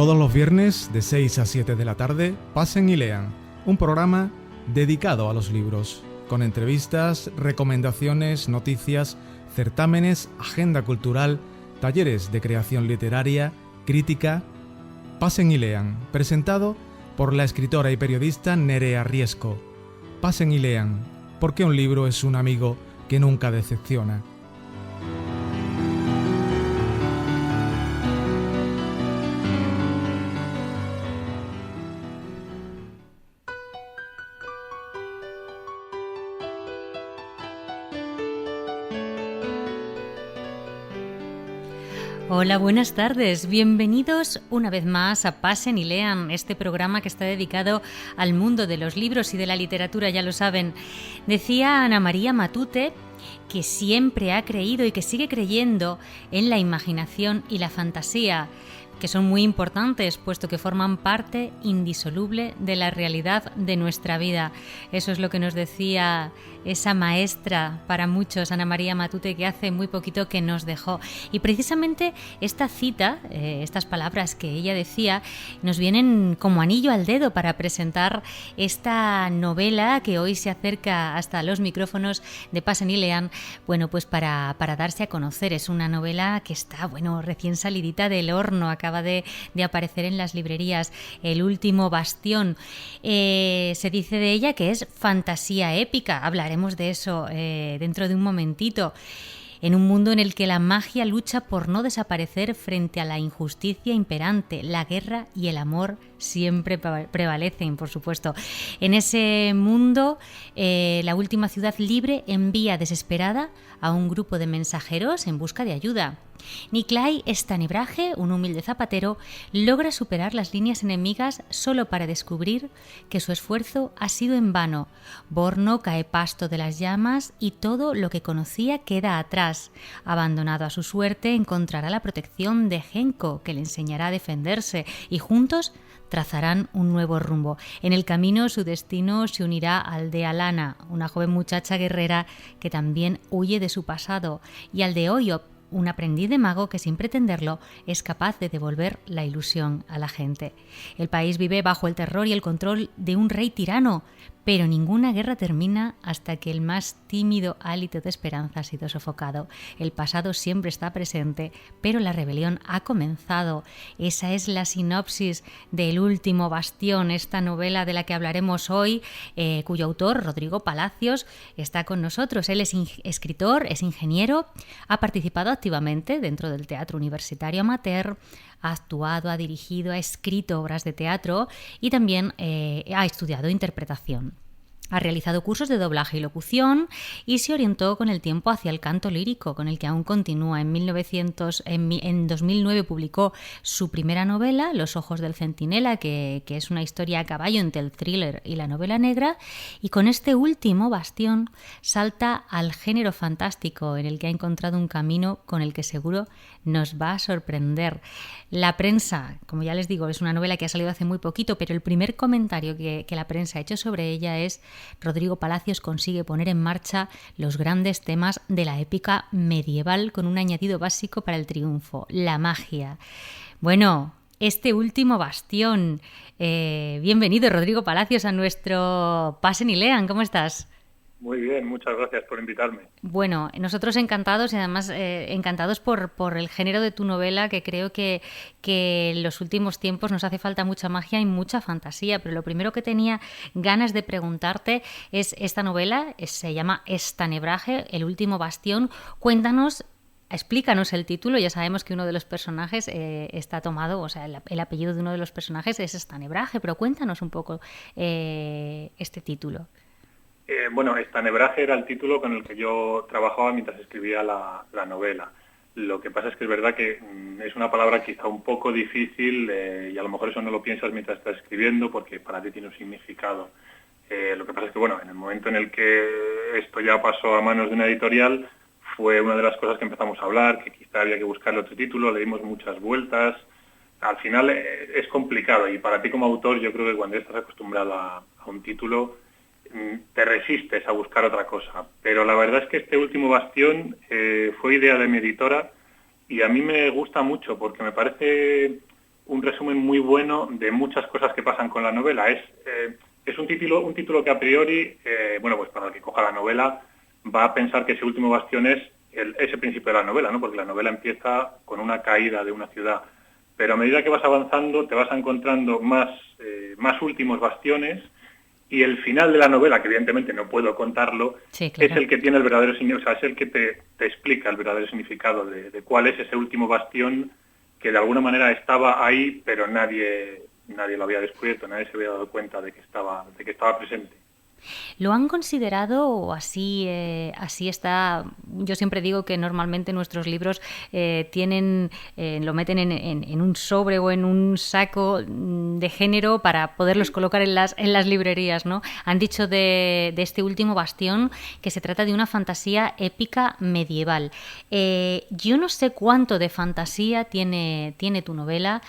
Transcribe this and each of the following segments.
Todos los viernes de 6 a 7 de la tarde, Pasen y Lean, un programa dedicado a los libros, con entrevistas, recomendaciones, noticias, certámenes, agenda cultural, talleres de creación literaria, crítica. Pasen y Lean, presentado por la escritora y periodista Nerea Riesco. Pasen y lean, porque un libro es un amigo que nunca decepciona. Hola, buenas tardes. Bienvenidos una vez más a Pasen y Lean, este programa que está dedicado al mundo de los libros y de la literatura, ya lo saben. Decía Ana María Matute que siempre ha creído y que sigue creyendo en la imaginación y la fantasía, que son muy importantes, puesto que forman parte indisoluble de la realidad de nuestra vida. Eso es lo que nos decía esa maestra para muchos, Ana María Matute, que hace muy poquito que nos dejó. Y precisamente esta cita, estas palabras que ella decía, nos vienen como anillo al dedo para presentar esta novela que hoy se acerca hasta los micrófonos de Pasen y Lean, bueno, pues para darse a conocer. Es una novela que está, recién salidita del horno, acaba de aparecer en las librerías, El último bastión. Se dice de ella que es fantasía épica. Hablaremos de eso dentro de un momentito. En un mundo en el que la magia lucha por no desaparecer frente a la injusticia imperante, la guerra y el amor siempre prevalecen, por supuesto. En ese mundo, la última ciudad libre envía desesperada a un grupo de mensajeros en busca de ayuda. Niklai Stanebrage, un humilde zapatero, logra superar las líneas enemigas solo para descubrir que su esfuerzo ha sido en vano. Borno cae pasto de las llamas y todo lo que conocía queda atrás. Abandonado a su suerte, encontrará la protección de Genko, que le enseñará a defenderse, y juntos trazarán un nuevo rumbo. En el camino, su destino se unirá al de Alana, una joven muchacha guerrera que también huye de su pasado, y al de Oyop, un aprendiz de mago que sin pretenderlo es capaz de devolver la ilusión a la gente. El país vive bajo el terror y el control de un rey tirano, pero ninguna guerra termina hasta que el más tímido hálito de esperanza ha sido sofocado. El pasado siempre está presente, pero la rebelión ha comenzado. Esa es la sinopsis del último bastión, esta novela de la que hablaremos hoy, cuyo autor, Rodrigo Palacios, está con nosotros. Él es escritor, es ingeniero, ha participado activamente dentro del teatro universitario amateur, ha actuado, ha dirigido, ha escrito obras de teatro y también ha estudiado interpretación. Ha realizado cursos de doblaje y locución y se orientó con el tiempo hacia el canto lírico, con el que aún continúa. En 2009 publicó su primera novela, Los ojos del centinela, que es una historia a caballo entre el thriller y la novela negra, y con este último bastión salta al género fantástico, en el que ha encontrado un camino con el que seguro nos va a sorprender. La prensa, como ya les digo, es una novela que ha salido hace muy poquito, pero el primer comentario que la prensa ha hecho sobre ella es: Rodrigo Palacios consigue poner en marcha los grandes temas de la épica medieval con un añadido básico para el triunfo, la magia. Bueno, este último bastión. Bienvenido, Rodrigo Palacios, a nuestro Pasen y Lean. ¿Cómo estás? Muy bien, muchas gracias por invitarme. Bueno, nosotros encantados y además encantados por el género de tu novela, que creo que en los últimos tiempos nos hace falta mucha magia y mucha fantasía. Pero lo primero que tenía ganas de preguntarte es esta novela, se llama Stanebrage, El último bastión. Cuéntanos, explícanos el título. Ya sabemos que uno de los personajes está tomado, o sea, el apellido de uno de los personajes es Stanebrage, pero cuéntanos un poco este título. Stanebrage era el título con el que yo trabajaba mientras escribía la novela. Lo que pasa es que es verdad que es una palabra quizá un poco difícil y a lo mejor eso no lo piensas mientras estás escribiendo porque para ti tiene un significado. Lo que pasa es que, en el momento en el que esto ya pasó a manos de una editorial, fue una de las cosas que empezamos a hablar, que quizá había que buscarle otro título, le dimos muchas vueltas. Al final es complicado y para ti como autor yo creo que cuando estás acostumbrado a un título te resistes a buscar otra cosa. Pero la verdad es que este último bastión fue idea de mi editora y a mí me gusta mucho porque me parece un resumen muy bueno de muchas cosas que pasan con la novela. Es un título que a priori, pues para el que coja la novela, va a pensar que ese último bastión es ese principio de la novela, ¿no? Porque la novela empieza con una caída de una ciudad. Pero a medida que vas avanzando, te vas encontrando más últimos bastiones, y el final de la novela, que evidentemente no puedo contarlo, sí, claro, es el que tiene el verdadero significado, o sea, es el que te explica el verdadero significado de cuál es ese último bastión que de alguna manera estaba ahí, pero nadie lo había descubierto, nadie se había dado cuenta de que estaba presente. ¿Lo han considerado o así está? Yo siempre digo que normalmente nuestros libros lo meten en un sobre o en un saco de género para poderlos colocar en las librerías, ¿no? Han dicho de este último bastión que se trata de una fantasía épica medieval. Yo no sé cuánto de fantasía tiene tu novela.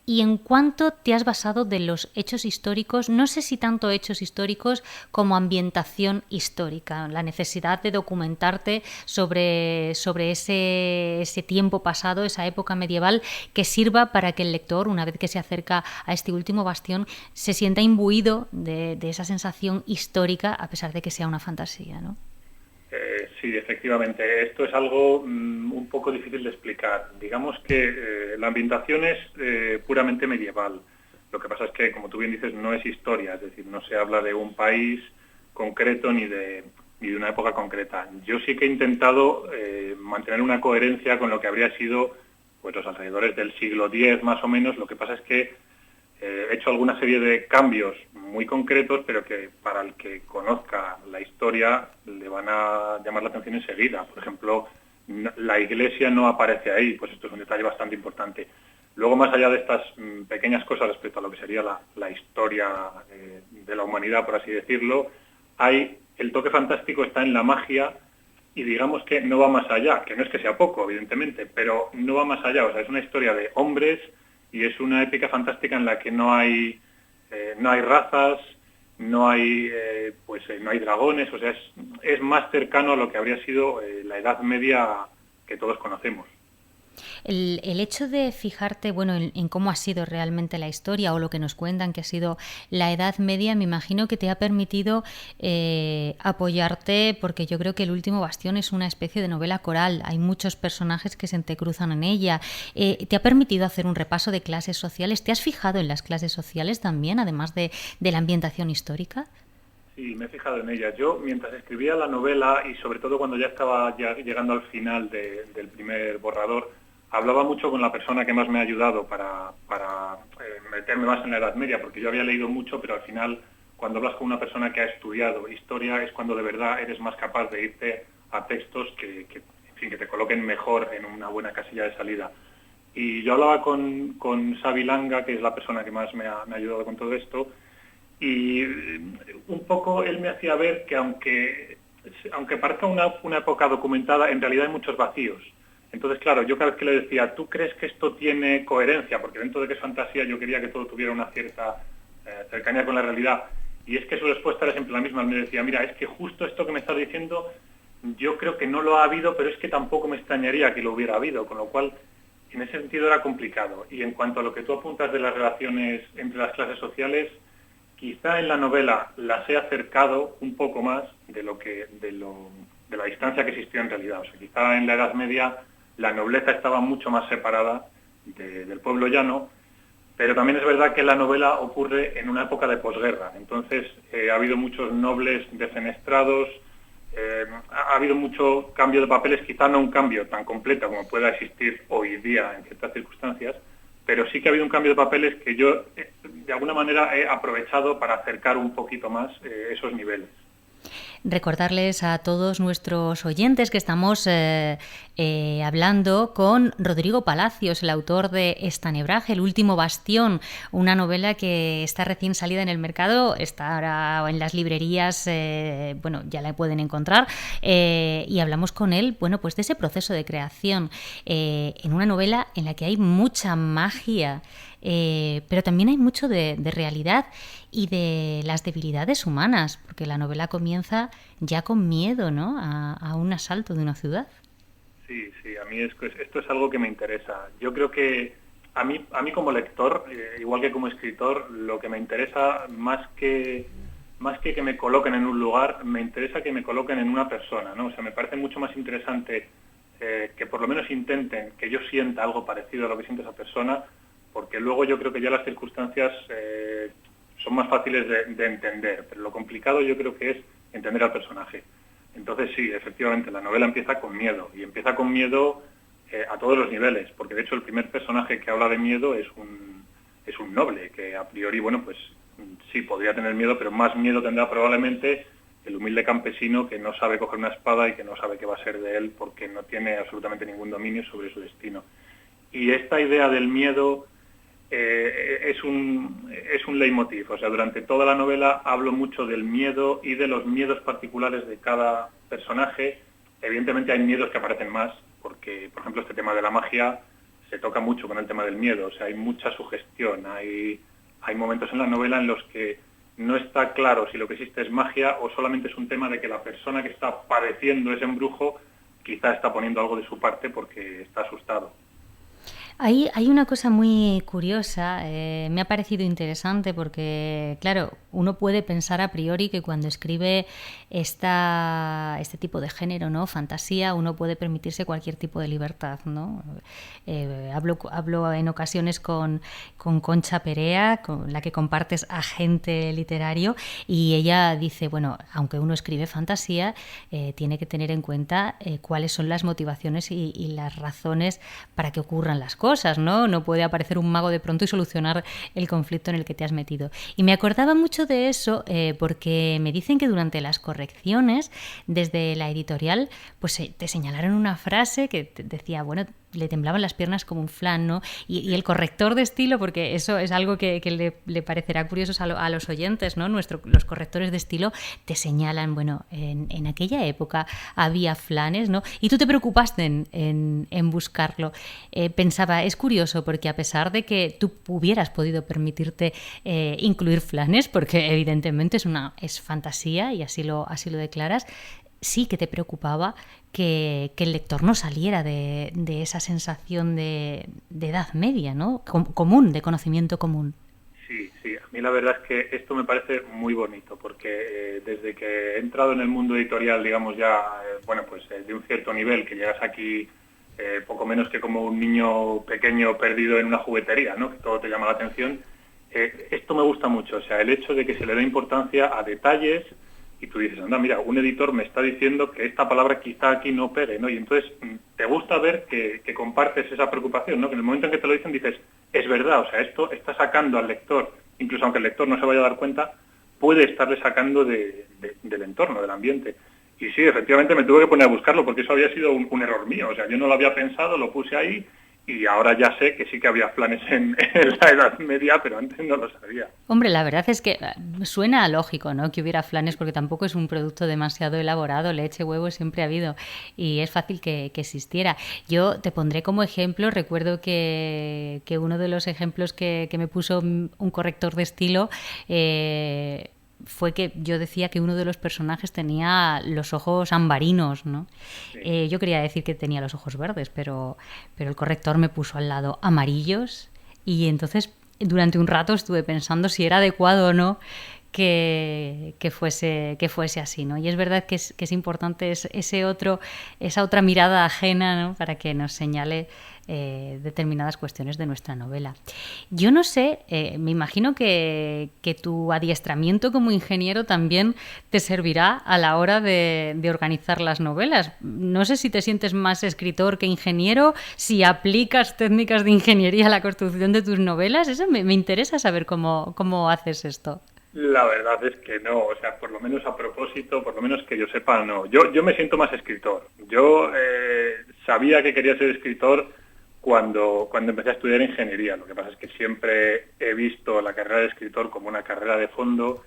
¿Y en cuánto te has basado de los hechos históricos? No sé si tanto hechos históricos como ambientación histórica, la necesidad de documentarte sobre ese tiempo pasado, esa época medieval, que sirva para que el lector, una vez que se acerca a este último bastión, se sienta imbuido de esa sensación histórica, a pesar de que sea una fantasía, ¿no? Sí, efectivamente. Esto es algo un poco difícil de explicar. Digamos que la ambientación es puramente medieval. Lo que pasa es que, como tú bien dices, no es historia, es decir, no se habla de un país concreto ni de una época concreta. Yo sí que he intentado mantener una coherencia con lo que habría sido pues los alrededores del siglo X más o menos. Lo que pasa es que he hecho alguna serie de cambios muy concretos, pero que para el que conozca la historia le van a llamar la atención enseguida. Por ejemplo, la iglesia no aparece ahí, pues esto es un detalle bastante importante. Luego, más allá de estas pequeñas cosas respecto a lo que sería la historia de la humanidad, por así decirlo, el toque fantástico está en la magia, y digamos que no va más allá, que no es que sea poco, evidentemente, pero no va más allá. O sea, es una historia de hombres y es una épica fantástica en la que no hay razas, no hay dragones. O sea, es más cercano a lo que habría sido la Edad Media que todos conocemos. El hecho de fijarte, en cómo ha sido realmente la historia o lo que nos cuentan que ha sido la Edad Media, me imagino que te ha permitido apoyarte, porque yo creo que El último bastión es una especie de novela coral. Hay muchos personajes que se entrecruzan en ella. ¿Te ha permitido hacer un repaso de clases sociales? ¿Te has fijado en las clases sociales también, además de la ambientación histórica? Sí, me he fijado en ella. Yo, mientras escribía la novela, y sobre todo cuando ya estaba llegando al final del primer borrador, hablaba mucho con la persona que más me ha ayudado para meterme más en la Edad Media, porque yo había leído mucho, pero al final, cuando hablas con una persona que ha estudiado historia, es cuando de verdad eres más capaz de irte a textos que te coloquen mejor en una buena casilla de salida. Y yo hablaba con Xavi Langa, que es la persona que más me ha ayudado con todo esto, y un poco él me hacía ver que aunque parezca una época documentada, en realidad hay muchos vacíos. Entonces, claro, yo cada vez que le decía, ¿tú crees que esto tiene coherencia? Porque dentro de que es fantasía yo quería que todo tuviera una cierta cercanía con la realidad. Y es que su respuesta era siempre la misma. Me decía, mira, es que justo esto que me estás diciendo, yo creo que no lo ha habido, pero es que tampoco me extrañaría que lo hubiera habido. Con lo cual, en ese sentido era complicado. Y en cuanto a lo que tú apuntas de las relaciones entre las clases sociales, quizá en la novela las he acercado un poco más de la distancia que existió en realidad. O sea, quizá en la Edad Media la nobleza estaba mucho más separada del pueblo llano, pero también es verdad que la novela ocurre en una época de posguerra. Entonces ha habido muchos nobles defenestrados, ha habido mucho cambio de papeles, quizá no un cambio tan completo como pueda existir hoy día en ciertas circunstancias, pero sí que ha habido un cambio de papeles que yo de alguna manera he aprovechado para acercar un poquito más esos niveles. Recordarles a todos nuestros oyentes que estamos hablando con Rodrigo Palacios, el autor de Estanebraje, El último bastión, una novela que está recién salida en el mercado, está ahora en las librerías, ya la pueden encontrar, y hablamos con él, pues de ese proceso de creación en una novela en la que hay mucha magia, pero también hay mucho de realidad y de las debilidades humanas, porque la novela comienza ya con miedo, ¿no?, a un asalto de una ciudad. Sí, a mí esto es algo que me interesa. Yo creo que a mí como lector, igual que como escritor, lo que me interesa más que me coloquen en un lugar, me interesa que me coloquen en una persona, ¿no? O sea, me parece mucho más interesante que por lo menos intenten que yo sienta algo parecido a lo que siente esa persona, porque luego yo creo que ya las circunstancias son más fáciles de entender, pero lo complicado yo creo que es entender al personaje. Entonces sí, efectivamente, la novela empieza con miedo, y empieza con miedo a todos los niveles, porque de hecho el primer personaje que habla de miedo es un noble, que a priori, bueno, pues sí, podría tener miedo, pero más miedo tendrá probablemente el humilde campesino que no sabe coger una espada y que no sabe qué va a ser de él porque no tiene absolutamente ningún dominio sobre su destino. Y esta idea del miedo es un leitmotiv. O sea, durante toda la novela hablo mucho del miedo y de los miedos particulares de cada personaje. Evidentemente hay miedos que aparecen más, porque, por ejemplo, este tema de la magia se toca mucho con el tema del miedo. O sea, hay mucha sugestión, hay momentos en la novela en los que no está claro si lo que existe es magia o solamente es un tema de que la persona que está padeciendo ese embrujo quizá está poniendo algo de su parte porque está asustado. Hay una cosa muy curiosa, me ha parecido interesante porque, claro, uno puede pensar a priori que cuando escribe este tipo de género, ¿no? Fantasía, uno puede permitirse cualquier tipo de libertad, ¿no? Hablo en ocasiones con Concha Perea, con la que compartes agente literario, y ella dice, bueno, aunque uno escribe fantasía, tiene que tener en cuenta cuáles son las motivaciones y las razones para que ocurran las cosas, ¿no? No puede aparecer un mago de pronto y solucionar el conflicto en el que te has metido. Y me acordaba mucho de eso porque me dicen que durante las correcciones desde la editorial pues te señalaron una frase que decía, bueno, le temblaban las piernas como un flan, ¿no? Y el corrector de estilo, porque eso es algo que le parecerá curioso a los oyentes, ¿no? Los correctores de estilo te señalan, bueno, en aquella época había flanes, ¿no? Y tú te preocupaste en buscarlo. Pensaba, es curioso porque a pesar de que tú hubieras podido permitirte incluir flanes, porque evidentemente es fantasía y así lo declaras, sí que te preocupaba que el lector no saliera de esa sensación de edad media, ¿no? Común, de conocimiento común. Sí, a mí la verdad es que esto me parece muy bonito, porque desde que he entrado en el mundo editorial, digamos ya, de un cierto nivel, que llegas aquí poco menos que como un niño pequeño perdido en una juguetería, ¿no? Que todo te llama la atención, esto me gusta mucho, o sea, el hecho de que se le dé importancia a detalles. Y tú dices, anda, mira, un editor me está diciendo que esta palabra quizá aquí no pegue, ¿no? Y entonces te gusta ver que compartes esa preocupación, ¿no? Que en el momento en que te lo dicen dices, es verdad, o sea, esto está sacando al lector, incluso aunque el lector no se vaya a dar cuenta, puede estarle sacando del entorno, del ambiente. Y sí, efectivamente me tuve que poner a buscarlo porque eso había sido un error mío, o sea, yo no lo había pensado, lo puse ahí. Y ahora ya sé que sí que había planes en la Edad Media, pero antes no lo sabía. Hombre, la verdad es que suena lógico, ¿no? Que hubiera flanes, porque tampoco es un producto demasiado elaborado, leche, huevo siempre ha habido, y es fácil que existiera. Yo te pondré como ejemplo, recuerdo que uno de los ejemplos que me puso un corrector de estilo fue que yo decía que uno de los personajes tenía los ojos ambarinos, ¿no? Sí. Yo quería decir que tenía los ojos verdes, pero el corrector me puso al lado amarillos, y entonces durante un rato estuve pensando si era adecuado o no que fuese así, ¿no? Y es verdad que es importante esa otra mirada ajena, ¿no? Para que nos señale determinadas cuestiones de nuestra novela. Yo no sé, me imagino que tu adiestramiento como ingeniero también te servirá a la hora de organizar las novelas. No sé si te sientes más escritor que ingeniero, si aplicas técnicas de ingeniería a la construcción de tus novelas. Eso me interesa saber cómo haces esto. La verdad es que no, o sea, por lo menos a propósito, por lo menos que yo sepa, no. Yo me siento más escritor. Yo sabía que quería ser escritor cuando empecé a estudiar ingeniería. Lo que pasa es que siempre he visto la carrera de escritor como una carrera de fondo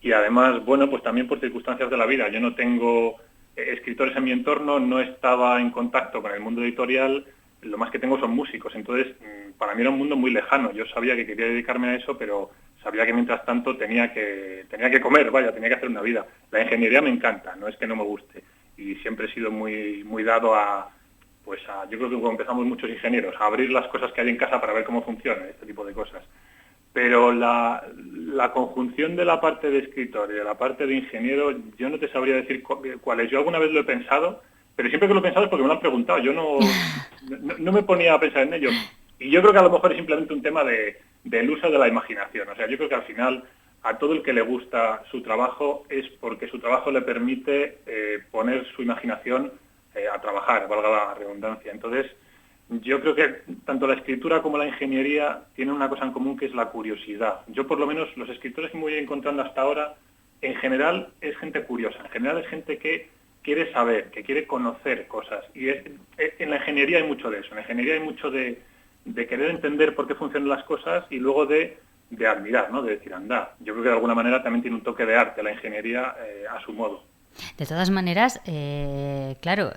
y además, bueno, pues también por circunstancias de la vida. Yo no tengo escritores en mi entorno, no estaba en contacto con el mundo editorial, lo más que tengo son músicos. Entonces, para mí era un mundo muy lejano. Yo sabía que quería dedicarme a eso, pero sabía que mientras tanto tenía que comer, tenía que hacer una vida. La ingeniería me encanta, no es que no me guste. Y siempre he sido muy dado a yo creo que como empezamos muchos ingenieros, a abrir las cosas que hay en casa para ver cómo funcionan, este tipo de cosas. Pero la conjunción de la parte de escritor y de la parte de ingeniero, yo no te sabría decir cuál es. Yo alguna vez lo he pensado, pero siempre que lo he pensado es porque me lo han preguntado. Yo no me ponía a pensar en ello. Y yo creo que a lo mejor es simplemente un tema del uso de la imaginación. O sea, yo creo que al final a todo el que le gusta su trabajo es porque su trabajo le permite poner su imaginación a trabajar, valga la redundancia. Entonces, yo creo que tanto la escritura como la ingeniería tienen una cosa en común, que es la curiosidad. Yo, por lo menos, los escritores que me voy encontrando hasta ahora, en general es gente curiosa, en general es gente que quiere saber, que quiere conocer cosas. Y en la ingeniería hay mucho de eso. En la ingeniería hay mucho de querer entender por qué funcionan las cosas y luego de admirar, ¿no? De decir, anda. Yo creo que de alguna manera también tiene un toque de arte la ingeniería a su modo. De todas maneras, claro,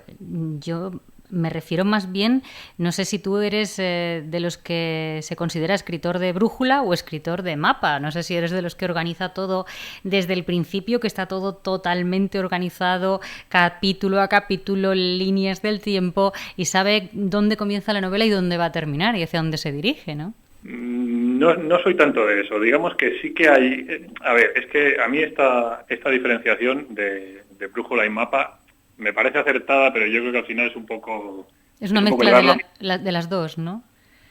yo me refiero más bien, no sé si tú eres de los que se considera escritor de brújula o escritor de mapa. No sé si eres de los que organiza todo desde el principio, que está todo totalmente organizado, capítulo a capítulo, líneas del tiempo, y sabe dónde comienza la novela y dónde va a terminar y hacia dónde se dirige, ¿no? No soy tanto de eso. Digamos que sí que hay... A ver, es que a mí esta diferenciación de brújula y mapa me parece acertada, pero yo creo que al final es un poco... Es una mezcla de las dos, ¿no?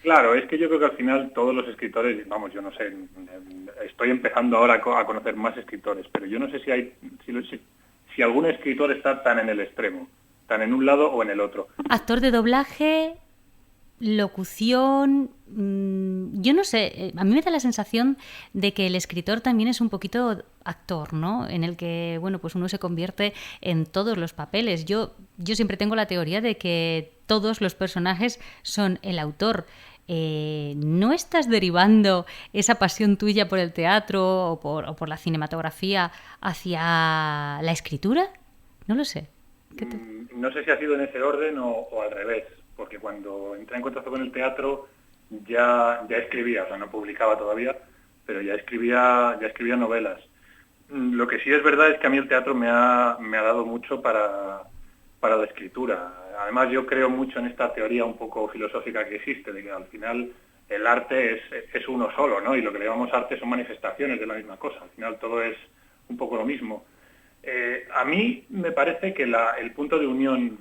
Claro, es que yo creo que al final todos los escritores, vamos, yo no sé, estoy empezando ahora a conocer más escritores, pero yo no sé si algún escritor está tan en el extremo, tan en un lado o en el otro. Actor de doblaje, locución, yo no sé, a mí me da la sensación de que el escritor también es un poquito actor, ¿no? En el que, bueno, pues uno se convierte en todos los papeles. Yo siempre tengo la teoría de que todos los personajes son el autor. ¿No estás derivando esa pasión tuya por el teatro o por la cinematografía hacia la escritura? No lo sé. No sé si ha sido en ese orden o al revés, porque cuando entré en contacto con el teatro ya escribía, o sea, no publicaba todavía, pero ya escribía novelas. Lo que sí es verdad es que a mí el teatro me ha dado mucho para la escritura. Además, yo creo mucho en esta teoría un poco filosófica que existe, de que al final el arte es uno solo, ¿no? Y lo que le llamamos arte son manifestaciones de la misma cosa. Al final todo es un poco lo mismo. A mí me parece que el punto de unión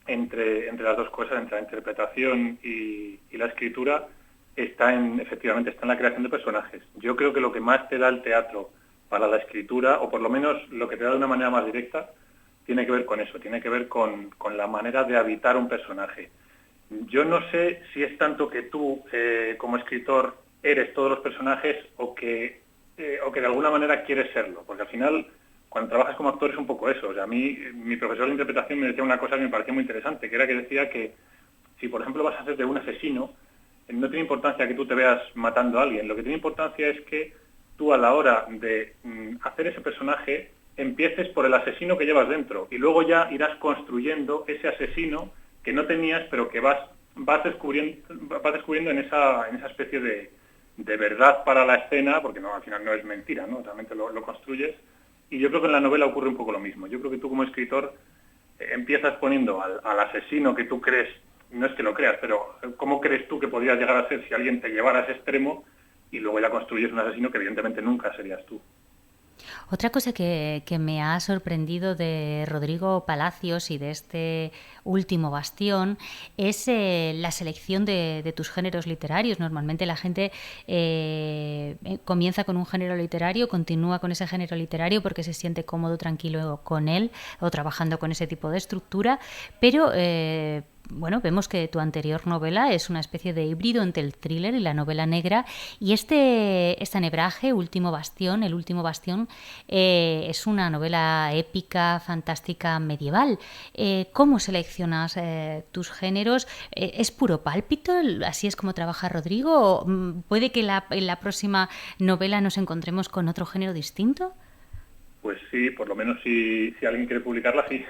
entre las dos cosas, entre la interpretación y la escritura, efectivamente está en la creación de personajes. Yo creo que lo que más te da el teatro para la escritura, o por lo menos lo que te da de una manera más directa, tiene que ver con eso, tiene que ver con la manera de habitar un personaje. Yo no sé si es tanto que tú, como escritor, eres todos los personajes o que de alguna manera quieres serlo, porque al final, cuando trabajas como actor es un poco eso. O sea, a mí, mi profesor de interpretación me decía una cosa que me parecía muy interesante, que era que decía que si, por ejemplo, vas a ser de un asesino, no tiene importancia que tú te veas matando a alguien, lo que tiene importancia es que tú, a la hora de hacer ese personaje, empieces por el asesino que llevas dentro y luego ya irás construyendo ese asesino que no tenías, pero que vas descubriendo en esa especie de verdad para la escena, porque no, al final no es mentira, ¿no? Realmente lo construyes. Y yo creo que en la novela ocurre un poco lo mismo. Yo creo que tú, como escritor, empiezas poniendo al asesino que tú crees, no es que lo creas, pero ¿cómo crees tú que podrías llegar a ser si alguien te llevara a ese extremo? Y luego ya construyes un asesino que evidentemente nunca serías tú. Otra cosa que me ha sorprendido de Rodrigo Palacios y de este último bastión es la selección de tus géneros literarios. Normalmente la gente comienza con un género literario, continúa con ese género literario porque se siente cómodo, tranquilo con él o trabajando con ese tipo de estructura, pero bueno, vemos que tu anterior novela es una especie de híbrido entre el thriller y la novela negra, y este anebraje, Último Bastión, El Último Bastión, es una novela épica, fantástica, medieval. ¿Cómo seleccionas tus géneros? ¿Es puro pálpito? ¿Así es como trabaja Rodrigo? ¿O puede que en la próxima novela nos encontremos con otro género distinto? Pues sí, por lo menos si alguien quiere publicarla, sí.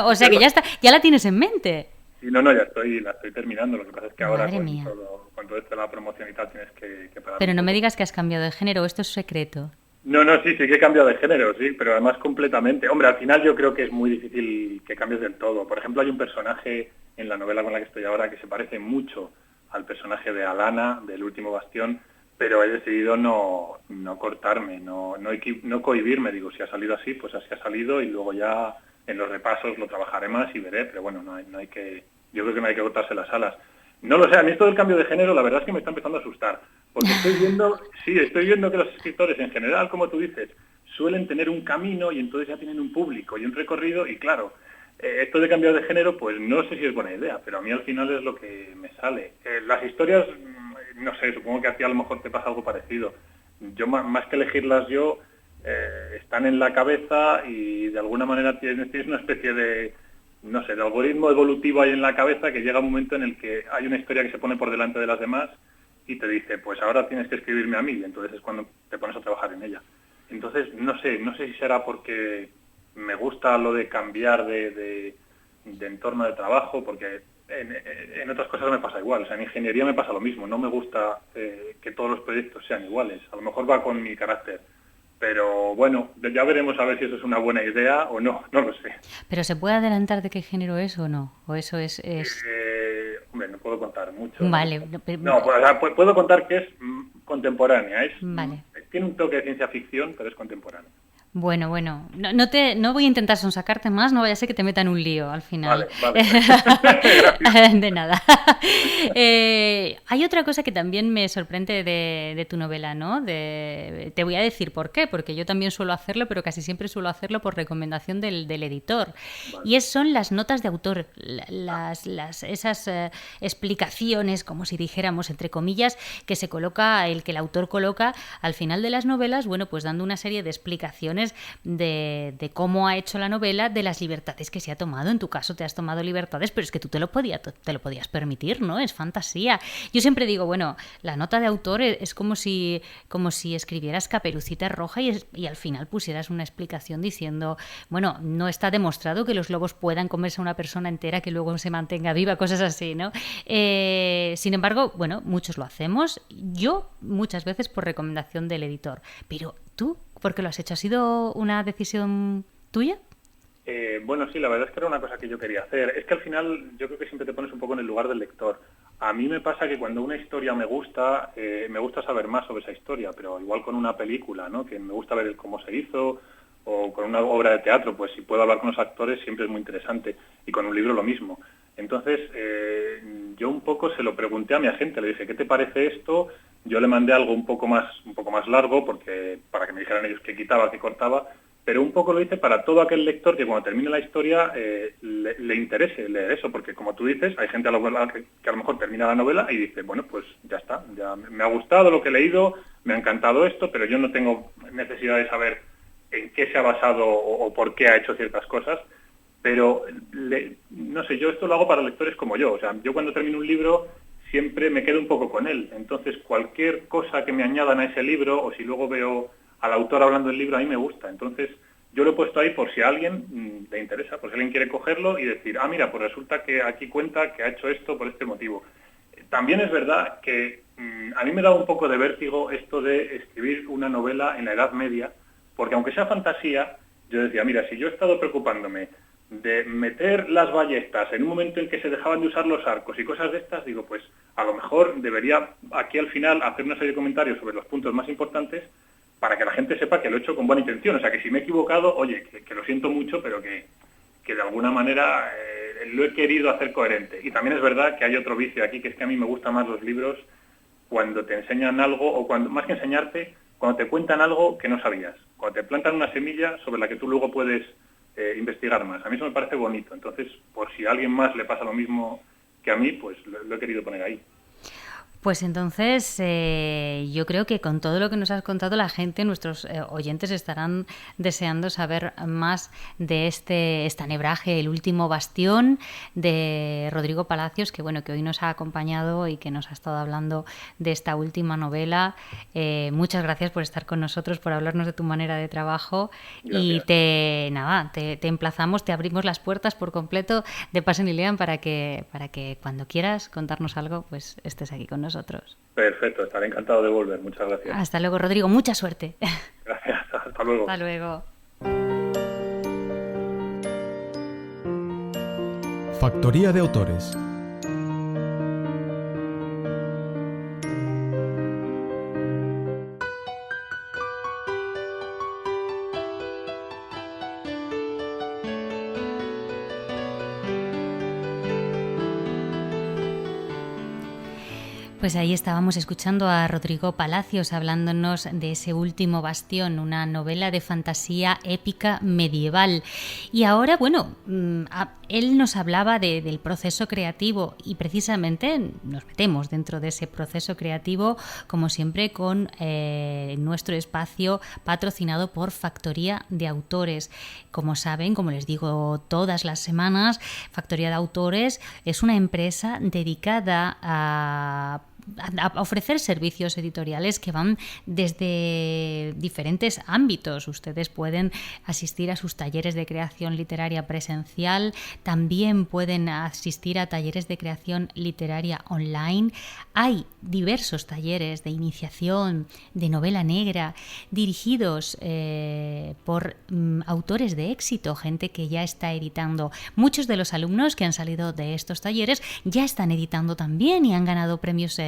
O sea que ya la tienes en mente. Sí, no, ya la estoy terminando. Lo que pasa es que ahora con todo esto de la promoción y tal tienes que parar. Pero no me digas que has cambiado de género, esto es secreto. No, sí que he cambiado de género, sí, pero además completamente. Hombre, al final yo creo que es muy difícil que cambies del todo. Por ejemplo, hay un personaje en la novela con la que estoy ahora, que se parece mucho al personaje de Alana, del Último Bastión, pero he decidido no cortarme, no cohibirme. Digo, si ha salido así, pues así ha salido, y luego ya en los repasos lo trabajaré más y veré, pero bueno, no hay que, yo creo que no hay que cortarse las alas. No lo sé, a mí esto del cambio de género la verdad es que me está empezando a asustar, porque estoy viendo que los escritores en general, como tú dices, suelen tener un camino y entonces ya tienen un público y un recorrido, y claro, esto de cambiar de género, pues no sé si es buena idea, pero a mí al final es lo que me sale. Las historias, no sé, supongo que a ti a lo mejor te pasa algo parecido. Yo, más que elegirlas yo, están en la cabeza y de alguna manera tienes una especie de, no sé, de algoritmo evolutivo ahí en la cabeza, que llega un momento en el que hay una historia que se pone por delante de las demás y te dice, pues ahora tienes que escribirme a mí, y entonces es cuando te pones a trabajar en ella. Entonces, no sé si será porque me gusta lo de cambiar de entorno de trabajo, porque en otras cosas me pasa igual. O sea, en ingeniería me pasa lo mismo. No me gusta que todos los proyectos sean iguales. A lo mejor va con mi carácter. Pero bueno, ya veremos a ver si eso es una buena idea o no lo sé. ¿Pero se puede adelantar de qué género es o no? ¿O eso es...? Hombre, no puedo contar mucho. Vale. No, puedo contar que es contemporánea. Vale. Tiene un toque de ciencia ficción, pero es contemporánea. Bueno, no voy a intentar sonsacarte más, no vaya a ser que te meta en un lío al final. Vale. De nada. Hay otra cosa que también me sorprende de tu novela, ¿no? Te voy a decir por qué, porque yo también suelo hacerlo, pero casi siempre suelo hacerlo por recomendación del editor. Vale. Y son las notas de autor, esas explicaciones, como si dijéramos, entre comillas, que el autor coloca al final de las novelas, bueno, pues dando una serie de explicaciones de cómo ha hecho la novela, de las libertades que se ha tomado. En tu caso te has tomado libertades, pero es que tú te lo podías permitir, ¿no? Es fantasía. Yo siempre digo, bueno, la nota de autor es como si escribieras Caperucita Roja y al final pusieras una explicación diciendo, bueno, no está demostrado que los lobos puedan comerse a una persona entera que luego se mantenga viva, cosas así, ¿no? Sin embargo, bueno, muchos lo hacemos. Yo muchas veces por recomendación del editor. Pero tú, ¿por qué lo has hecho? ¿Ha sido una decisión tuya? Bueno, sí, la verdad es que era una cosa que yo quería hacer. Es que al final yo creo que siempre te pones un poco en el lugar del lector. A mí me pasa que cuando una historia me gusta saber más sobre esa historia, pero igual con una película, ¿no? Que me gusta ver cómo se hizo, o con una obra de teatro, pues si puedo hablar con los actores siempre es muy interesante, y con un libro lo mismo. Entonces, yo un poco se lo pregunté a mi agente, le dije, ¿qué te parece esto? Yo le mandé algo un poco más largo, porque para que me dijeran ellos qué quitaba, qué cortaba, pero un poco lo hice para todo aquel lector que cuando termine la historia le interese leer eso, porque como tú dices, hay gente que a lo mejor termina la novela y dice, bueno, pues ya está, ya me ha gustado lo que he leído, me ha encantado esto, pero yo no tengo necesidad de saber en qué se ha basado o por qué ha hecho ciertas cosas. Pero, no sé, yo esto lo hago para lectores como yo. O sea, yo cuando termino un libro siempre me quedo un poco con él. Entonces, cualquier cosa que me añadan a ese libro, o si luego veo al autor hablando del libro, a mí me gusta. Entonces, yo lo he puesto ahí por si a alguien le interesa, por si alguien quiere cogerlo y decir, mira, pues resulta que aquí cuenta que ha hecho esto por este motivo. También es verdad que a mí me da un poco de vértigo esto de escribir una novela en la Edad Media, porque aunque sea fantasía, yo decía, mira, si yo he estado preocupándome de meter las ballestas en un momento en que se dejaban de usar los arcos y cosas de estas, digo, pues a lo mejor debería aquí al final hacer una serie de comentarios sobre los puntos más importantes para que la gente sepa que lo he hecho con buena intención. O sea, que si me he equivocado, oye, que lo siento mucho, pero que de alguna manera lo he querido hacer coherente. Y también es verdad que hay otro vicio aquí, que es que a mí me gustan más los libros cuando te enseñan algo, o cuando más que enseñarte, cuando te cuentan algo que no sabías, cuando te plantan una semilla sobre la que tú luego puedes investigar más. A mí eso me parece bonito. Entonces, por si a alguien más le pasa lo mismo que a mí, pues lo he querido poner ahí. Pues entonces yo creo que con todo lo que nos has contado la gente, nuestros oyentes estarán deseando saber más de este estanebraje, El último bastión, de Rodrigo Palacios, que bueno, que hoy nos ha acompañado y que nos ha estado hablando de esta última novela. Muchas gracias por estar con nosotros, por hablarnos de tu manera de trabajo. Gracias. Y te emplazamos, te abrimos las puertas por completo de Pasen y Lean para que cuando quieras contarnos algo, pues estés aquí con nosotros. Perfecto, estaré encantado de volver. Muchas gracias. Hasta luego, Rodrigo. Mucha suerte. Gracias. Hasta luego. Hasta luego. Factoría de autores. Pues ahí estábamos escuchando a Rodrigo Palacios hablándonos de ese último bastión, una novela de fantasía épica medieval. Y ahora, bueno, él nos hablaba del proceso creativo y precisamente nos metemos dentro de ese proceso creativo, como siempre, con nuestro espacio patrocinado por Factoría de Autores. Como saben, como les digo todas las semanas, Factoría de Autores es una empresa dedicada a ofrecer servicios editoriales que van desde diferentes ámbitos. Ustedes pueden asistir a sus talleres de creación literaria presencial, también pueden asistir a talleres de creación literaria online. Hay diversos talleres de iniciación, de novela negra, dirigidos por autores de éxito, gente que ya está editando. Muchos de los alumnos que han salido de estos talleres ya están editando también y han ganado premios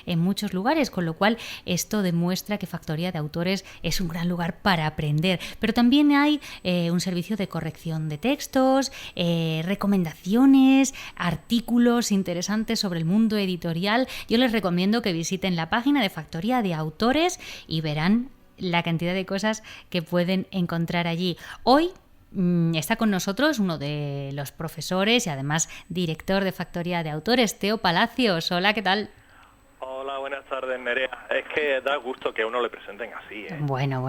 en muchos lugares, con lo cual esto demuestra que Factoría de Autores es un gran lugar para aprender. Pero también hay un servicio de corrección de textos, recomendaciones, artículos interesantes sobre el mundo editorial. Yo les recomiendo que visiten la página de Factoría de Autores y verán la cantidad de cosas que pueden encontrar allí. Hoy está con nosotros uno de los profesores y además director de Factoría de Autores, Teo Palacios. Hola, ¿qué tal? Hola, buenas tardes, Nerea. Es que da gusto que a uno le presenten así, ¿eh? Bueno.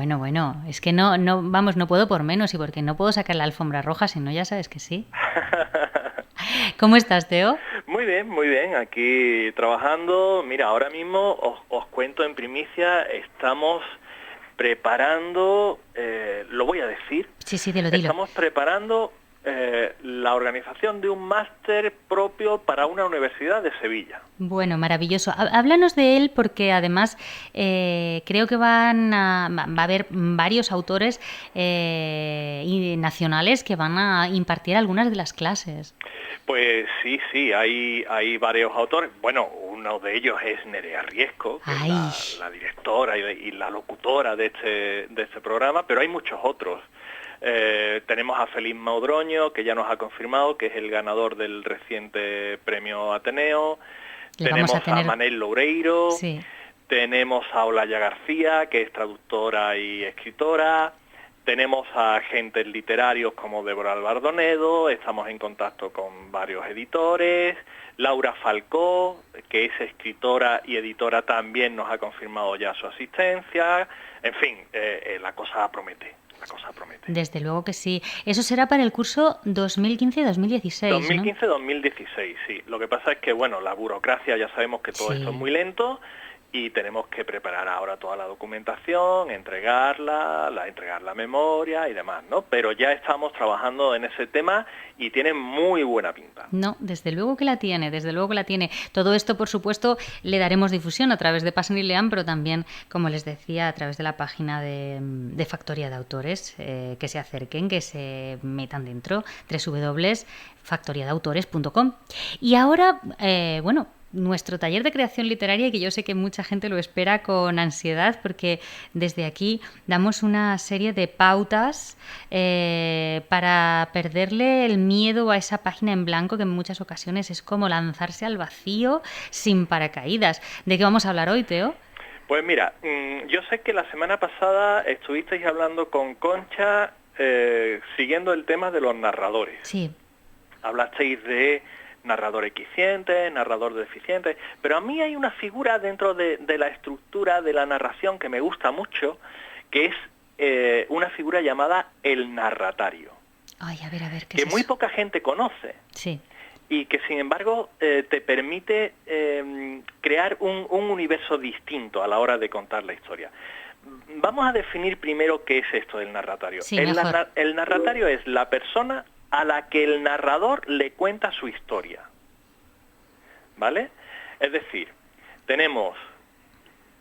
Es que no puedo por menos y porque no puedo sacar la alfombra roja, si no ya sabes que sí. ¿Cómo estás, Teo? Muy bien. Aquí trabajando. Mira, ahora mismo os cuento en primicia, estamos preparando, lo voy a decir. Sí, dilo. Estamos preparando la organización de un máster propio para una universidad de Sevilla. Bueno, maravilloso. Háblanos de él porque además creo que va a haber varios autores nacionales que van a impartir algunas de las clases. Pues sí, hay varios autores. Bueno, uno de ellos es Nerea Riesco, que es la directora y la locutora de este programa, pero hay muchos otros. Tenemos a Félix Maudroño, que ya nos ha confirmado que es el ganador del reciente premio Ateneo. Tenemos a Manel Loureiro, sí. Tenemos a Olaya García, que es traductora y escritora. Tenemos a agentes literarios como Débora Albardonedo, estamos en contacto con varios editores. Laura Falcó, que es escritora y editora, también nos ha confirmado ya su asistencia. En fin, la cosa promete. Desde luego que sí. Eso será para el curso 2015-2016, 2015-2016, sí. Lo que pasa es que, bueno, la burocracia, ya sabemos que todo esto es muy lento y tenemos que preparar ahora toda la documentación, entregar la memoria y demás, ¿no? Pero ya estamos trabajando en ese tema y tiene muy buena pinta. No, desde luego que la tiene. Todo esto, por supuesto, le daremos difusión a través de Pasen y Lean, pero también, como les decía, a través de la página de Factoría de Autores, que se acerquen, que se metan dentro, www.factoriadeautores.com. Y ahora, nuestro taller de creación literaria, que yo sé que mucha gente lo espera con ansiedad, porque desde aquí damos una serie de pautas para perderle el miedo a esa página en blanco, que en muchas ocasiones es como lanzarse al vacío sin paracaídas. ¿De qué vamos a hablar hoy, Teo? Pues mira, yo sé que la semana pasada estuvisteis hablando con Concha siguiendo el tema de los narradores. Sí. Hablasteis de narrador eficiente, narrador deficiente, pero a mí hay una figura dentro de la estructura de la narración que me gusta mucho, que es una figura llamada el narratario. Ay, a ver, ¿qué que es muy eso? Poca gente conoce. Sí. Y que sin embargo te permite crear un universo distinto a la hora de contar la historia. Vamos a definir primero qué es esto del narratario. Sí, el narratario es la persona a la que el narrador le cuenta su historia, ¿vale? Es decir, tenemos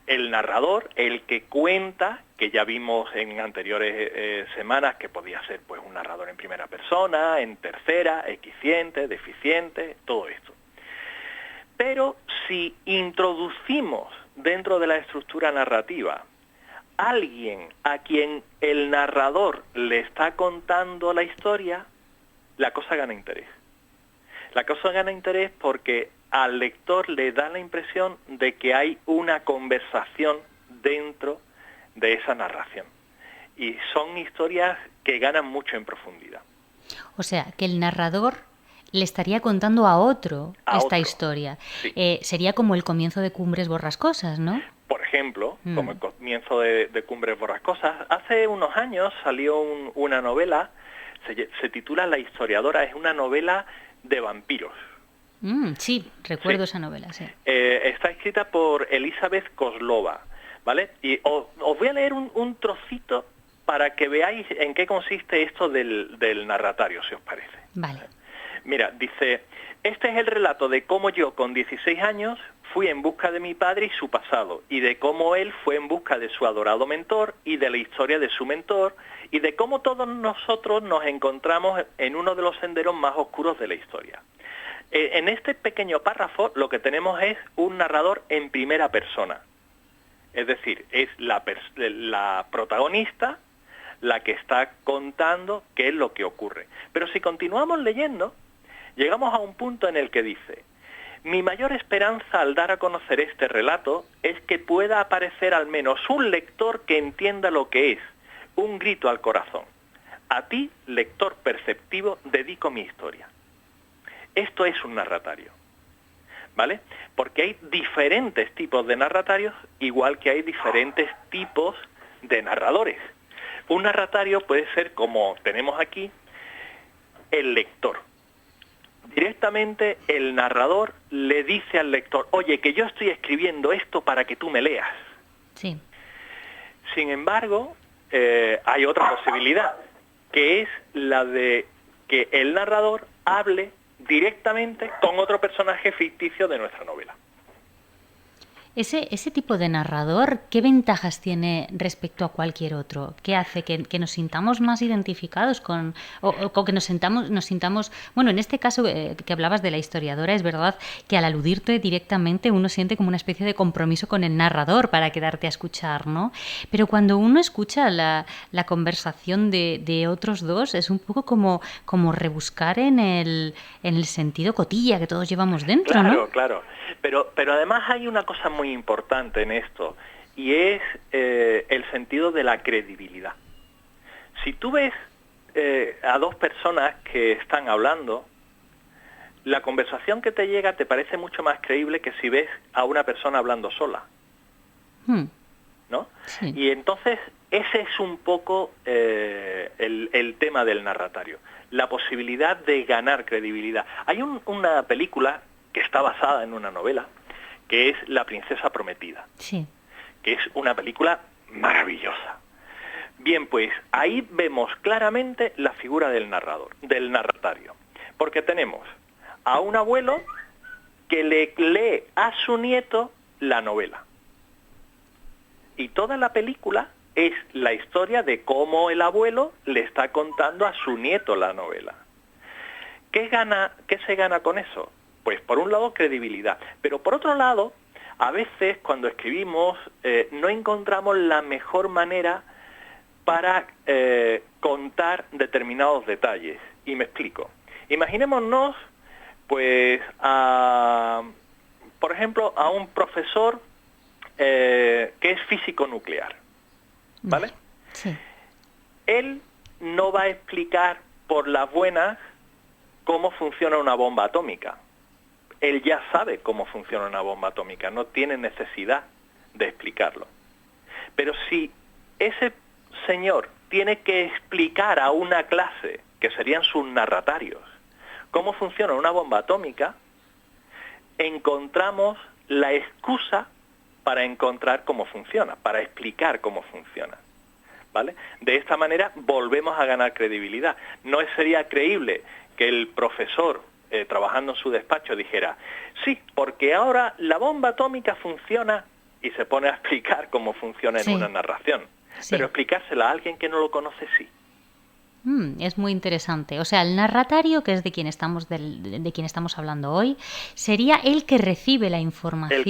el narrador, el que cuenta, que ya vimos en anteriores semanas que podía ser pues un narrador en primera persona, en tercera, equisciente, deficiente, todo esto. Pero si introducimos dentro de la estructura narrativa alguien a quien el narrador le está contando la historia, la cosa gana interés. La cosa gana interés porque al lector le da la impresión de que hay una conversación dentro de esa narración. Y son historias que ganan mucho en profundidad. O sea, que el narrador le estaría contando a otro esta historia. Sí. Sería como el comienzo de Cumbres Borrascosas, ¿no? Por ejemplo, como el comienzo de Cumbres Borrascosas. Hace unos años salió una novela, se titula La historiadora, es una novela de vampiros. Sí, recuerdo esa novela, sí. Está escrita por Elizabeth Koslova, ¿vale? Y os voy a leer un trocito para que veáis en qué consiste esto del narratorio, si os parece. Vale. Mira, dice, este es el relato de cómo yo con 16 años fui en busca de mi padre y su pasado, y de cómo él fue en busca de su adorado mentor, y de la historia de su mentor, y de cómo todos nosotros nos encontramos en uno de los senderos más oscuros de la historia. En este pequeño párrafo lo que tenemos es un narrador en primera persona. Es decir, es la protagonista la que está contando qué es lo que ocurre. Pero si continuamos leyendo, llegamos a un punto en el que dice: mi mayor esperanza al dar a conocer este relato es que pueda aparecer al menos un lector que entienda lo que es un grito al corazón. A ti, lector perceptivo, dedico mi historia. Esto es un narratorio, ¿vale? Porque hay diferentes tipos de narratarios, igual que hay diferentes tipos de narradores. Un narratorio puede ser, como tenemos aquí, el lector. Directamente el narrador le dice al lector: oye, que yo estoy escribiendo esto para que tú me leas. Sí. Sin embargo, hay otra posibilidad, que es la de que el narrador hable directamente con otro personaje ficticio de nuestra novela. Ese tipo de narrador, ¿qué ventajas tiene respecto a cualquier otro? ¿Qué hace que nos sintamos más identificados o que nos sintamos... Bueno, en este caso que hablabas de la historiadora, es verdad que al aludirte directamente uno siente como una especie de compromiso con el narrador para quedarte a escuchar, ¿no? Pero cuando uno escucha la conversación de otros dos, es un poco como rebuscar en el sentido cotilla que todos llevamos dentro, claro, ¿no? Claro. Pero además hay una cosa muy importante en esto, y es el sentido de la credibilidad. Si tú ves a dos personas que están hablando, la conversación que te llega te parece mucho más creíble que si ves a una persona hablando sola, ¿no? Sí. Y entonces ese es un poco el tema del narratorio, la posibilidad de ganar credibilidad. Hay una película que está basada en una novela, que es La princesa prometida, sí, que es una película maravillosa. Bien, pues ahí vemos claramente la figura del narrador, del narratario, porque tenemos a un abuelo que le lee a su nieto la novela. Y toda la película es la historia de cómo el abuelo le está contando a su nieto la novela. ¿Qué se gana con eso? Pues por un lado credibilidad, pero por otro lado, a veces cuando escribimos no encontramos la mejor manera para contar determinados detalles. Y me explico. Imaginémonos, pues, por ejemplo, a un profesor que es físico nuclear, ¿vale? Sí. Él no va a explicar por las buenas cómo funciona una bomba atómica. Él ya sabe cómo funciona una bomba atómica, no tiene necesidad de explicarlo. Pero si ese señor tiene que explicar a una clase, que serían sus narratarios, cómo funciona una bomba atómica, encontramos la excusa para encontrar cómo funciona, para explicar cómo funciona, ¿vale? De esta manera volvemos a ganar credibilidad. No sería creíble que el profesor trabajando en su despacho dijera: sí, porque ahora la bomba atómica funciona y se pone a explicar cómo funciona en una narración. Sí. Pero explicársela a alguien que no lo conoce, sí. Es muy interesante. O sea, el narratario, que es de quien estamos hablando hoy, sería el que recibe la información,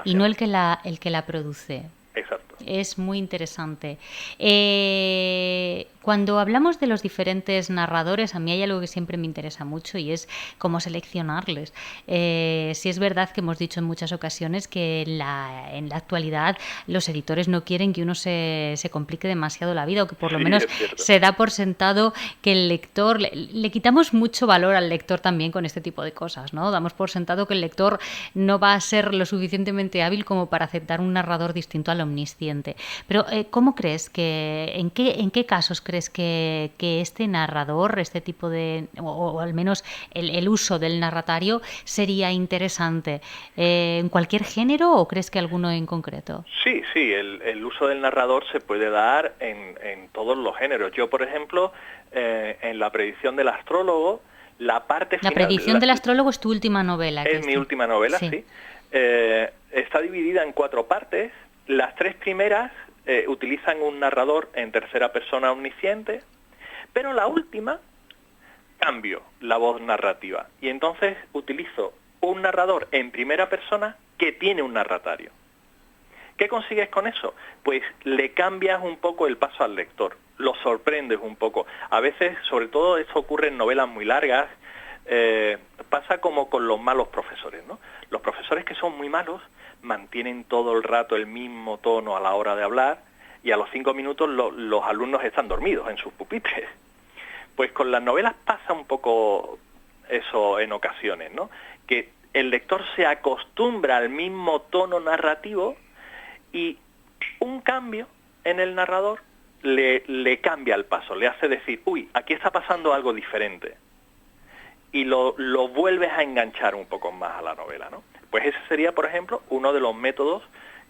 y no el que la produce. Exacto. Es muy interesante. Cuando hablamos de los diferentes narradores, a mí hay algo que siempre me interesa mucho y es cómo seleccionarles. Sí es verdad que hemos dicho en muchas ocasiones que en la actualidad los editores no quieren que uno se complique demasiado la vida, o que por lo menos se da por sentado que el lector... Le quitamos mucho valor al lector también con este tipo de cosas, ¿no? Damos por sentado que el lector no va a ser lo suficientemente hábil como para aceptar un narrador distinto al omnisciente. Pero ¿cómo crees en qué casos crees que este narrador, este tipo de, o al menos el uso del narratario sería interesante? ¿En cualquier género o crees que alguno en concreto? Sí, el uso del narrador se puede dar en todos los géneros. Yo, por ejemplo, en La predicción del astrólogo, la parte final... La predicción del astrólogo es tu última novela. Es mi última novela, sí. Está dividida en 4 partes. Las 3 primeras utilizan un narrador en tercera persona omnisciente, pero la última cambio la voz narrativa y entonces utilizo un narrador en primera persona que tiene un narratario. ¿Qué consigues con eso? Pues le cambias un poco el paso al lector, lo sorprendes un poco. A veces, sobre todo esto ocurre en novelas muy largas, pasa como con los malos profesores, ¿no? Los profesores que son muy malos mantienen todo el rato el mismo tono a la hora de hablar y a los 5 minutos los alumnos están dormidos en sus pupitres. Pues con las novelas pasa un poco eso en ocasiones, ¿no? Que el lector se acostumbra al mismo tono narrativo y un cambio en el narrador le cambia el paso, le hace decir, uy, aquí está pasando algo diferente. Y lo vuelves a enganchar un poco más a la novela, ¿no? Pues ese sería, por ejemplo, uno de los métodos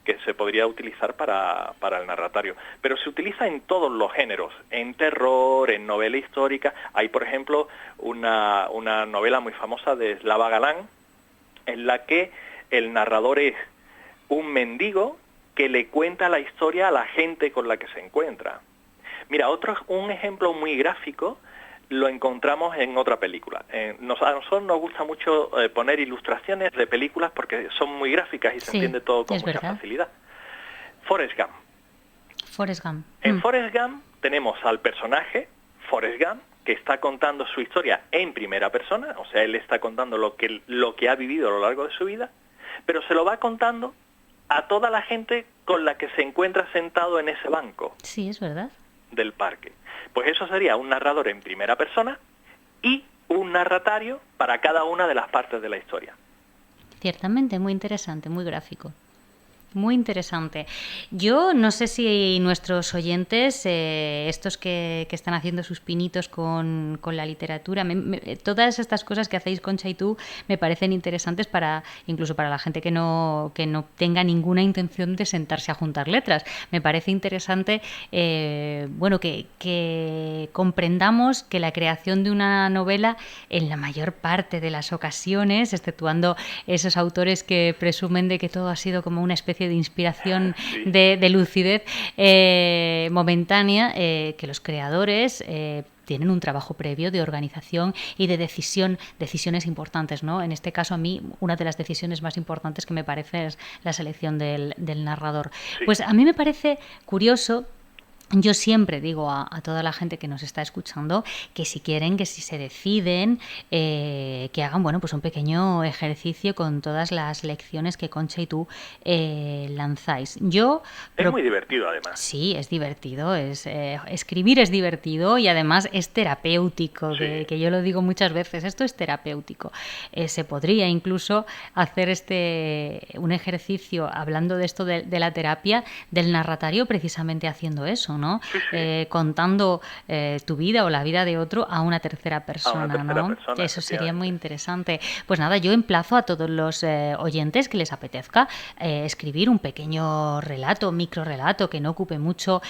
que se podría utilizar para el narratario. Pero se utiliza en todos los géneros, en terror, en novela histórica. Hay, por ejemplo, una novela muy famosa de Slava Galán, en la que el narrador es un mendigo que le cuenta la historia a la gente con la que se encuentra. Mira, un ejemplo muy gráfico lo encontramos en otra película. A nosotros nos gusta mucho poner ilustraciones de películas porque son muy gráficas y se entiende todo con mucha facilidad. Forrest Gump. En Forrest Gump tenemos al personaje, Forrest Gump, que está contando su historia en primera persona, o sea, él está contando lo que ha vivido a lo largo de su vida, pero se lo va contando a toda la gente con la que se encuentra sentado en ese banco. Sí, es verdad. Del parque. Pues eso sería un narrador en primera persona y un narratario para cada una de las partes de la historia. Ciertamente, muy interesante, muy gráfico. Muy interesante. Yo no sé si nuestros oyentes, estos que están haciendo sus pinitos con la literatura, todas estas cosas que hacéis Concha y tú me parecen interesantes incluso para la gente que no tenga ninguna intención de sentarse a juntar letras. Me parece interesante que comprendamos que la creación de una novela, en la mayor parte de las ocasiones, exceptuando esos autores que presumen de que todo ha sido como una especie de inspiración de lucidez momentánea, que los creadores tienen un trabajo previo de organización y de decisiones importantes, ¿no? En este caso, a mí, una de las decisiones más importantes que me parece es la selección del narrador. Sí. Pues a mí me parece curioso. Yo siempre digo a toda la gente que nos está escuchando que si quieren, que si se deciden, que hagan pues un pequeño ejercicio con todas las lecciones que Concha y tú lanzáis. Es muy divertido, además. Sí, es divertido. Escribir es divertido y además es terapéutico, sí. que yo lo digo muchas veces, esto es terapéutico. Se podría incluso hacer un ejercicio hablando de esto de la terapia, del narratario, precisamente haciendo eso, ¿no? ¿no? Sí, sí. Contando tu vida o la vida de otro a una tercera persona, ¿no? Persona, eso sería muy interesante. Pues nada, yo emplazo a todos los oyentes que les apetezca escribir un pequeño relato, microrelato que no ocupe mucho,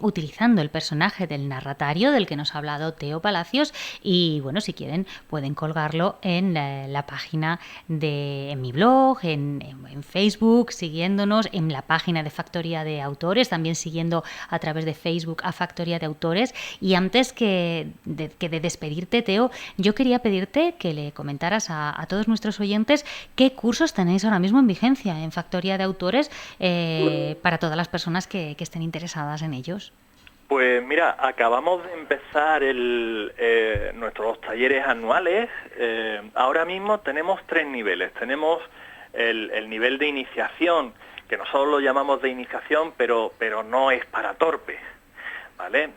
utilizando el personaje del narratario del que nos ha hablado Teo Palacios, y bueno, si quieren pueden colgarlo en la página en mi blog, en Facebook, siguiéndonos en la página de Factoría de Autores, también siguiendo a través de Facebook a Factoría de Autores. Y antes de despedirte, Teo, yo quería pedirte que le comentaras a todos nuestros oyentes qué cursos tenéis ahora mismo en vigencia en Factoría de Autores para todas las personas que estén interesadas en ellos. Pues mira, acabamos de empezar nuestros talleres anuales. Ahora mismo tenemos 3 niveles. Tenemos el nivel de iniciación, que nosotros lo llamamos de iniciación, pero no es para torpes, ¿vale?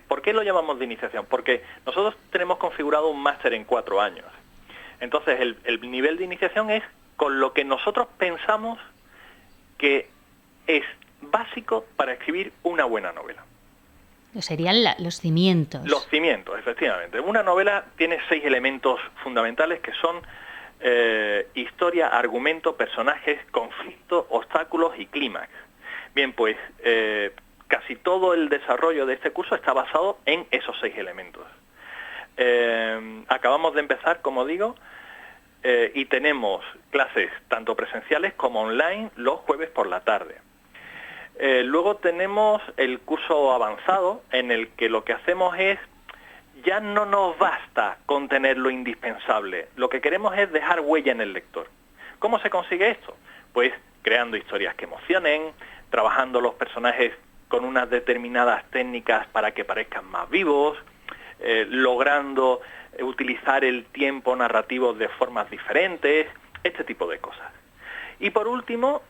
¿Por qué lo llamamos de iniciación? Porque nosotros tenemos configurado un máster en 4 años. Entonces, el nivel de iniciación es con lo que nosotros pensamos que es básico para escribir una buena novela. Serían los cimientos. Los cimientos, efectivamente. Una novela tiene 6 elementos fundamentales que son historia, argumento, personajes, conflicto, obstáculos y clímax. Bien, pues casi todo el desarrollo de este curso está basado en esos 6 elementos. Acabamos de empezar, como digo, y tenemos clases tanto presenciales como online los jueves por la tarde. Luego tenemos el curso avanzado, en el que lo que hacemos es, ya no nos basta con tener lo indispensable, lo que queremos es dejar huella en el lector. ¿Cómo se consigue esto? Pues creando historias que emocionen, trabajando los personajes con unas determinadas técnicas para que parezcan más vivos, logrando utilizar el tiempo narrativo de formas diferentes, este tipo de cosas. Y por último,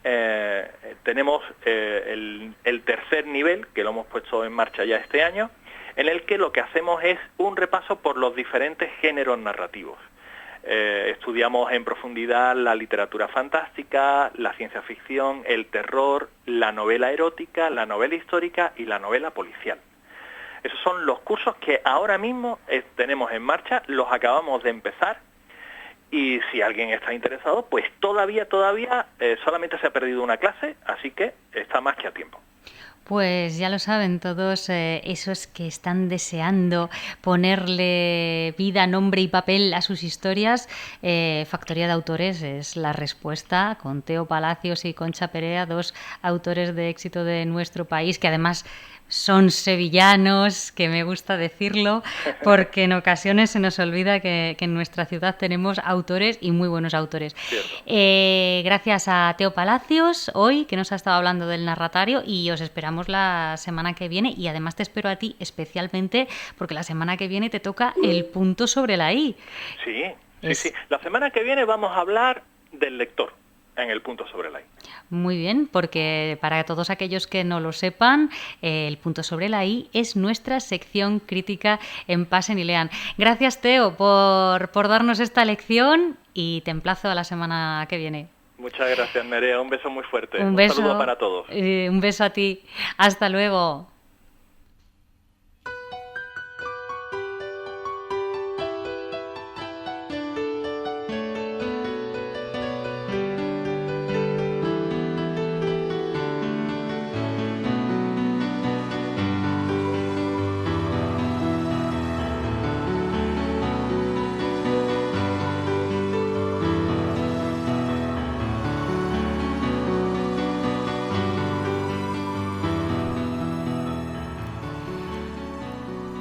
tenemos el tercer nivel, que lo hemos puesto en marcha ya este año, en el que lo que hacemos es un repaso por los diferentes géneros narrativos. Estudiamos en profundidad la literatura fantástica, la ciencia ficción, el terror, la novela erótica, la novela histórica y la novela policial. Esos son los cursos que ahora mismo tenemos en marcha, los acabamos de empezar. Y si alguien está interesado, pues todavía solamente se ha perdido una clase, así que está más que a tiempo. Pues ya lo saben todos esos que están deseando ponerle vida, nombre y papel a sus historias. Factoría de Autores es la respuesta, con Teo Palacios y Concha Perea, 2 autores de éxito de nuestro país, que además son sevillanos, que me gusta decirlo, porque en ocasiones se nos olvida que en nuestra ciudad tenemos autores y muy buenos autores. Gracias a Teo Palacios hoy, que nos ha estado hablando del narratario, y os esperamos la semana que viene, y además te espero a ti especialmente porque la semana que viene te toca el punto sobre la I. Sí. La semana que viene vamos a hablar del lector en el punto sobre la I. Muy bien, porque para todos aquellos que no lo sepan, el punto sobre la I es nuestra sección crítica en Pasen y Lean. Gracias, Teo, por darnos esta lección, y te emplazo a la semana que viene. Muchas gracias, Nerea. Un beso muy fuerte. Un saludo para todos. Un beso a ti. Hasta luego.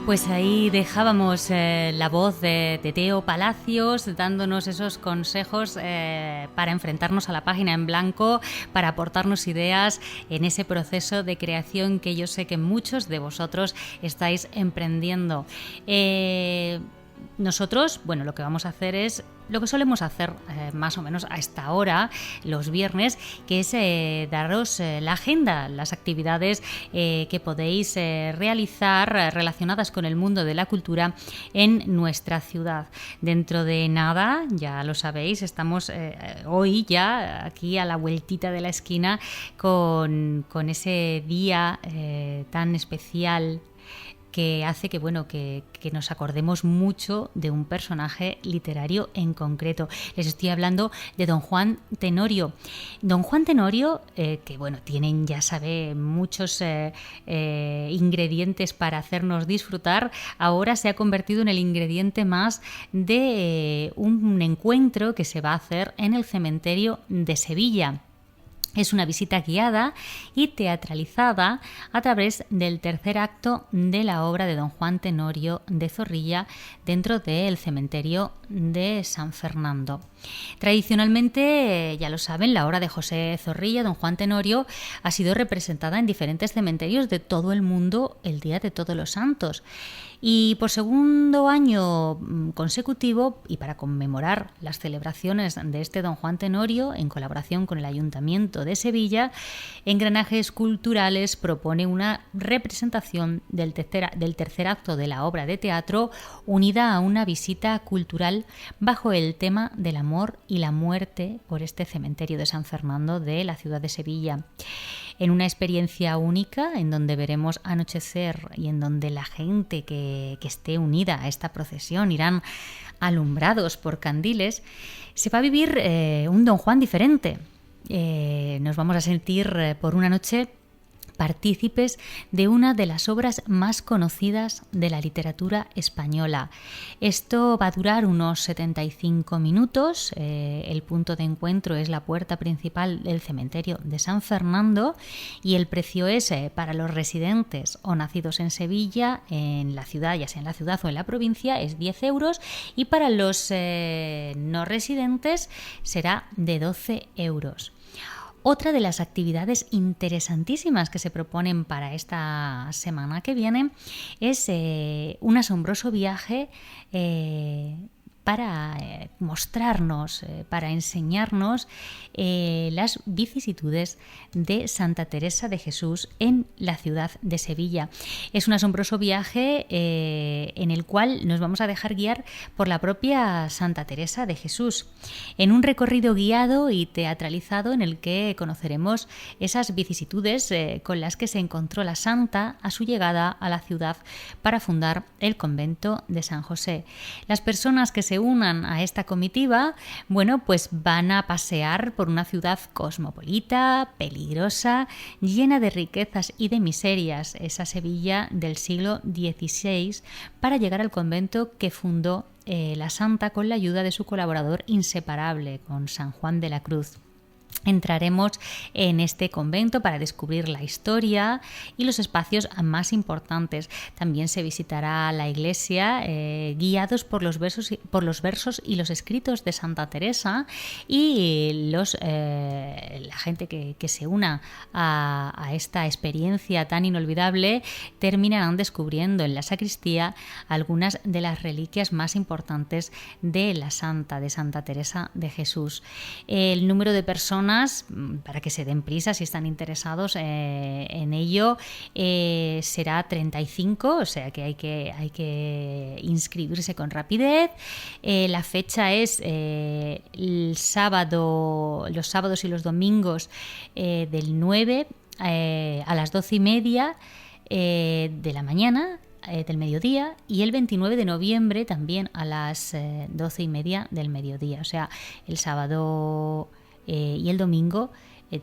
Pues ahí dejábamos la voz de Teo Palacios dándonos esos consejos para enfrentarnos a la página en blanco, para aportarnos ideas en ese proceso de creación que yo sé que muchos de vosotros estáis emprendiendo. Nosotros, bueno, lo que vamos a hacer es lo que solemos hacer más o menos a esta hora, los viernes, que es daros la agenda, las actividades que podéis realizar relacionadas con el mundo de la cultura en nuestra ciudad. Dentro de nada, ya lo sabéis, estamos hoy ya aquí a la vueltita de la esquina con ese día tan especial que hace que nos acordemos mucho de un personaje literario en concreto. Les estoy hablando de don Juan Tenorio. Don Juan Tenorio, que tienen, ya sabe, muchos ingredientes para hacernos disfrutar, ahora se ha convertido en el ingrediente más de un encuentro que se va a hacer en el cementerio de Sevilla. Es una visita guiada y teatralizada a través del tercer acto de la obra de don Juan Tenorio de Zorrilla dentro del cementerio de San Fernando. Tradicionalmente, ya lo saben, la obra de José Zorrilla, don Juan Tenorio, ha sido representada en diferentes cementerios de todo el mundo el Día de Todos los Santos. Y por segundo año consecutivo, y para conmemorar las celebraciones de este don Juan Tenorio, en colaboración con el Ayuntamiento de Sevilla, Engranajes Culturales propone una representación del tercer acto de la obra de teatro unida a una visita cultural bajo el tema del amor y la muerte por este cementerio de San Fernando de la ciudad de Sevilla. En una experiencia única en donde veremos anochecer y en donde la gente que esté unida a esta procesión irán alumbrados por candiles, se va a vivir un don Juan diferente. Nos vamos a sentir por una noche partícipes de una de las obras más conocidas de la literatura española. Esto va a durar unos 75 minutos. El punto de encuentro es la puerta principal del cementerio de San Fernando y el precio es para los residentes o nacidos en Sevilla, en la ciudad, ya sea en la ciudad o en la provincia, es 10 euros, y para los no residentes será de 12 euros. Otra de las actividades interesantísimas que se proponen para esta semana que viene es un asombroso viaje para mostrarnos, para enseñarnos las vicisitudes de Santa Teresa de Jesús en la ciudad de Sevilla. Es un asombroso viaje en el cual nos vamos a dejar guiar por la propia Santa Teresa de Jesús, en un recorrido guiado y teatralizado en el que conoceremos esas vicisitudes con las que se encontró la santa a su llegada a la ciudad para fundar el convento de San José. Las personas que se unan a esta comitiva, pues van a pasear por una ciudad cosmopolita, peligrosa, llena de riquezas y de miserias, esa Sevilla del siglo XVI, para llegar al convento que fundó la santa con la ayuda de su colaborador inseparable, con San Juan de la Cruz. Entraremos en este convento para descubrir la historia y los espacios más importantes. También se visitará la iglesia guiados por los versos y los escritos de Santa Teresa, y la gente que se una a esta experiencia tan inolvidable terminarán descubriendo en la sacristía algunas de las reliquias más importantes de la santa, de Santa Teresa de Jesús. El número de personas, para que se den prisa si están interesados en ello, será 35, o sea que hay que inscribirse con rapidez. La fecha es los sábados y los domingos del 9 a las 12:30 de la mañana, del mediodía, y el 29 de noviembre también a las 12:30 del mediodía, o sea, el sábado y el domingo,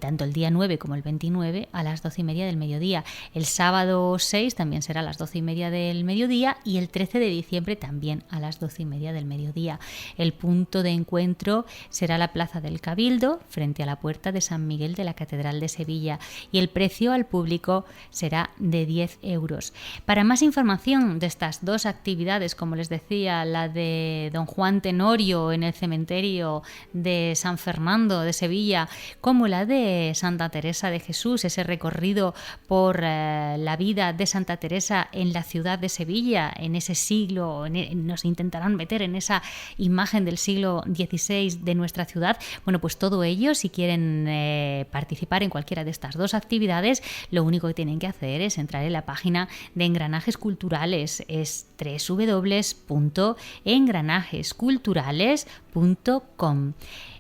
tanto el día 9 como el 29, a las 12:30 del mediodía. El sábado 6 también será a las 12:30 del mediodía, y el 13 de diciembre también a las 12:30 del mediodía. El punto de encuentro será la Plaza del Cabildo, frente a la puerta de San Miguel de la Catedral de Sevilla, y el precio al público será de 10 euros. Para más información de estas dos actividades, como les decía, la de don Juan Tenorio en el cementerio de San Fernando de Sevilla, como la de de Santa Teresa de Jesús, ese recorrido por la vida de Santa Teresa en la ciudad de Sevilla, en ese siglo, nos intentarán meter en esa imagen del siglo XVI de nuestra ciudad. Bueno, pues todo ello, si quieren participar en cualquiera de estas dos actividades, lo único que tienen que hacer es entrar en la página de Engranajes Culturales, es www.engranajesculturales.com.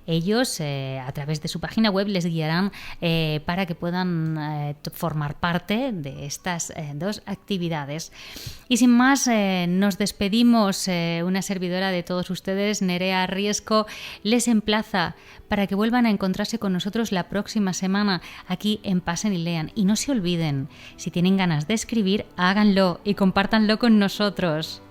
Ellos, a través de su página web, les guiarán para que puedan formar parte de estas dos actividades. Y sin más, nos despedimos. Una servidora de todos ustedes, Nerea Riesco, les emplaza para que vuelvan a encontrarse con nosotros la próxima semana aquí en Pasen y Lean. Y no se olviden, si tienen ganas de escribir, háganlo y compártanlo con nosotros.